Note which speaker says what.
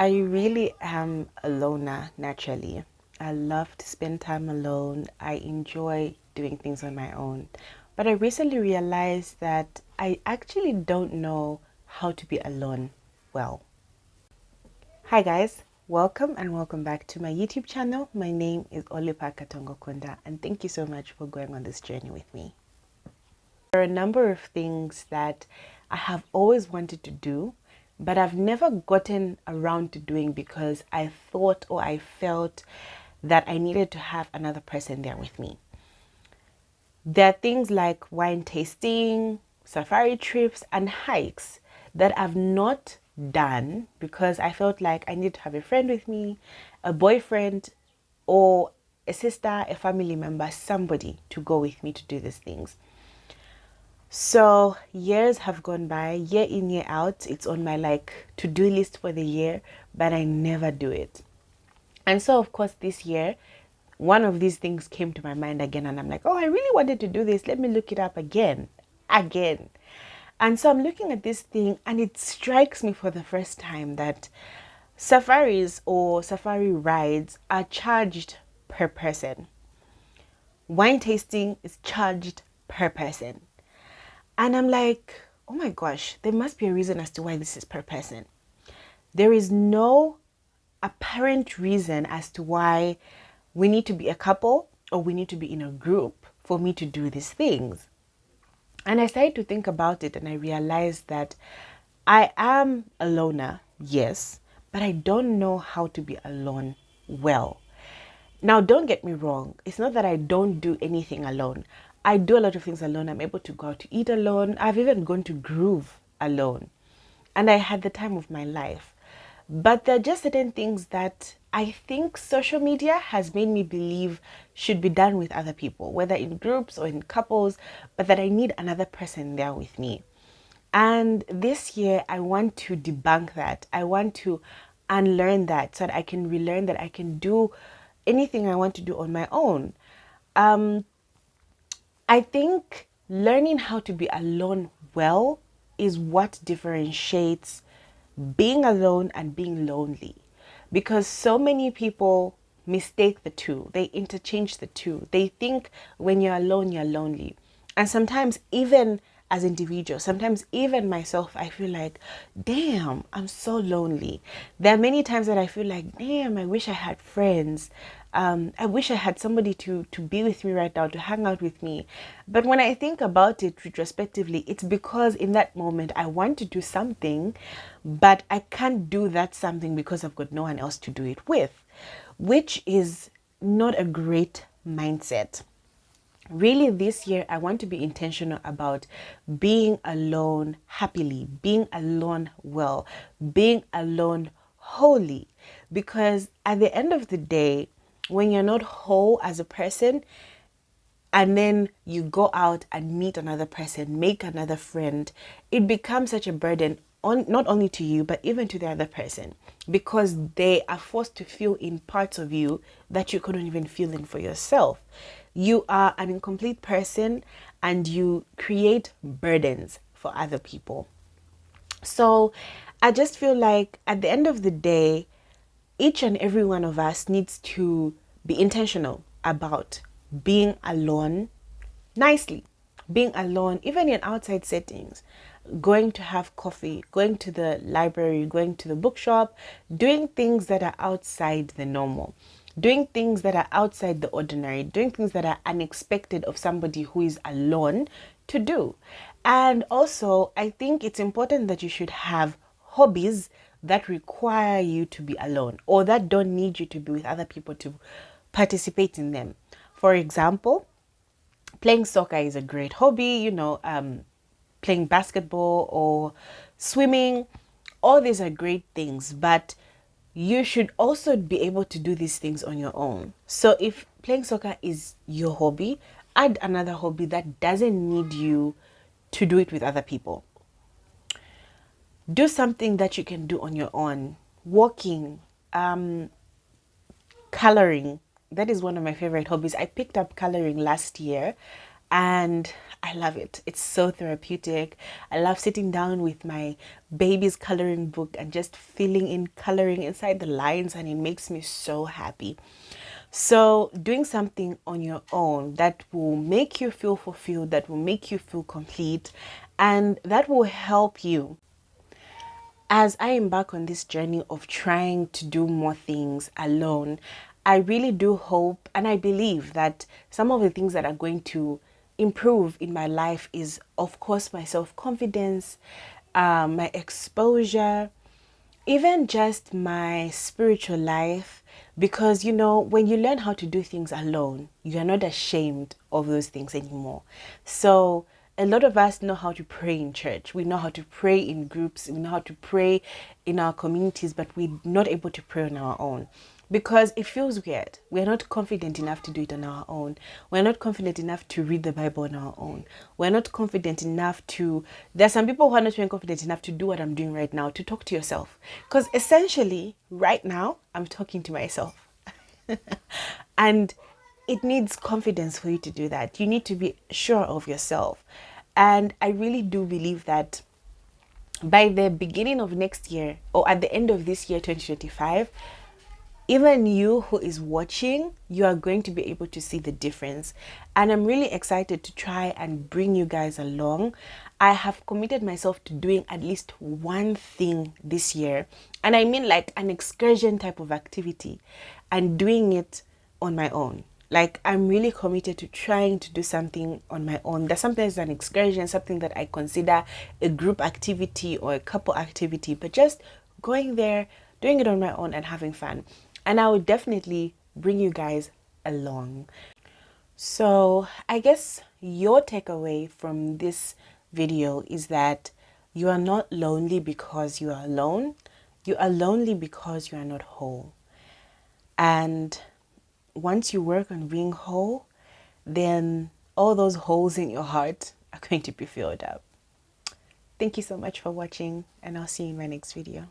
Speaker 1: I really am a loner naturally. I love to spend time alone. I enjoy doing things on my own. But I recently realized that I actually don't know how to be alone well. Hi guys, welcome back to my YouTube channel. My name is Olipa Katongokunda and thank you so much for going on this journey with me. There are a number of things that I have always wanted to do, but I've never gotten around to doing because I thought or I felt that I needed to have another person there with me. There are things like wine tasting, safari trips, and hikes that I've not done because I felt like I need to have a friend with me, a boyfriend, or a sister, a family member, somebody to go with me to do these things. So years have gone by, year in, year out. It's on my to-do list for the year, but I never do it. And so of course this year, one of these things came to my mind again and I'm like, oh, I really wanted to do this. Let me look it up again. And so I'm looking at this thing and it strikes me for the first time that safaris or safari rides are charged per person. Wine tasting is charged per person. And I'm like, oh my gosh, there must be a reason as to why this is per person. There is no apparent reason as to why we need to be a couple or we need to be in a group for me to do these things. And I started to think about it and I realized that I am a loner, yes, but I don't know how to be alone well. Now, don't get me wrong. It's not that I don't do anything alone. I do a lot of things alone. I'm able to go out to eat alone. I've even gone to groove alone. And I had the time of my life. But there are just certain things that I think social media has made me believe should be done with other people, whether in groups or in couples, but that I need another person there with me. And this year, I want to debunk that. I want to unlearn that so that I can relearn that I can do anything I want to do on my own. I think learning how to be alone well is what differentiates being alone and being lonely, because so many people mistake the two. They interchange the two. They think when you're alone, you're lonely. And sometimes even as individuals, sometimes even myself, I feel like, damn, I'm so lonely. There are many times that I feel like, damn, I wish I had friends. I wish I had somebody to be with me right now, to hang out with me. But when I think about it retrospectively, it's because in that moment I want to do something, but I can't do that something because I've got no one else to do it with, which is not a great mindset. Really, this year, I want to be intentional about being alone happily, being alone well, being alone wholly. Because at the end of the day, when you're not whole as a person, and then you go out and meet another person, make another friend, it becomes such a burden on not only to you, but even to the other person, because they are forced to feel in parts of you that you couldn't even feel in for yourself. You are an incomplete person and you create burdens for other people. So I just feel like at the end of the day, each and every one of us needs to be intentional about being alone nicely, being alone, even in outside settings, going to have coffee, going to the library, going to the bookshop, doing things that are outside the normal, doing things that are outside the ordinary, doing things that are unexpected of somebody who is alone to do. And also, I think it's important that you should have hobbies that require you to be alone or that don't need you to be with other people to participate in them. For example, playing soccer is a great hobby, playing basketball or swimming. All these are great things, but you should also be able to do these things on your own. So if playing soccer is your hobby, add another hobby that doesn't need you to do it with other people. Do something that you can do on your own. Walking, coloring. That is one of my favorite hobbies. I picked up coloring last year and I love it. It's so therapeutic. I love sitting down with my baby's coloring book and just filling in coloring inside the lines, and it makes me so happy. So doing something on your own that will make you feel fulfilled, that will make you feel complete, and that will help you as I embark on this journey of trying to do more things alone. I really do hope and I believe that some of the things that are going to improve in my life is, of course, my self-confidence, my exposure, even just my spiritual life. Because, you know, when you learn how to do things alone, you are not ashamed of those things anymore. So a lot of us know how to pray in church. We know how to pray in groups. We know how to pray in our communities, but we're not able to pray on our own because it feels weird. We're not confident enough to do it on our own. We're not confident enough to read the Bible on our own. We're not confident enough to... There are some people who are not even confident enough to do what I'm doing right now, to talk to yourself. Because essentially, right now, I'm talking to myself. And it needs confidence for you to do that. You need to be sure of yourself. And I really do believe that by the beginning of next year, or at the end of this year, 2025, even you who is watching, you are going to be able to see the difference. And I'm really excited to try and bring you guys along. I have committed myself to doing at least one thing this year. And I mean like an excursion type of activity, and doing it on my own. Like, I'm really committed to trying to do something on my own. There's sometimes an excursion, something that I consider a group activity or a couple activity, but just going there, doing it on my own and having fun. And I would definitely bring you guys along. So I guess your takeaway from this video is that you are not lonely because you are alone. You are lonely because you are not whole. And once you work on being whole, then all those holes in your heart are going to be filled up. Thank you so much for watching, and I'll see you in my next video.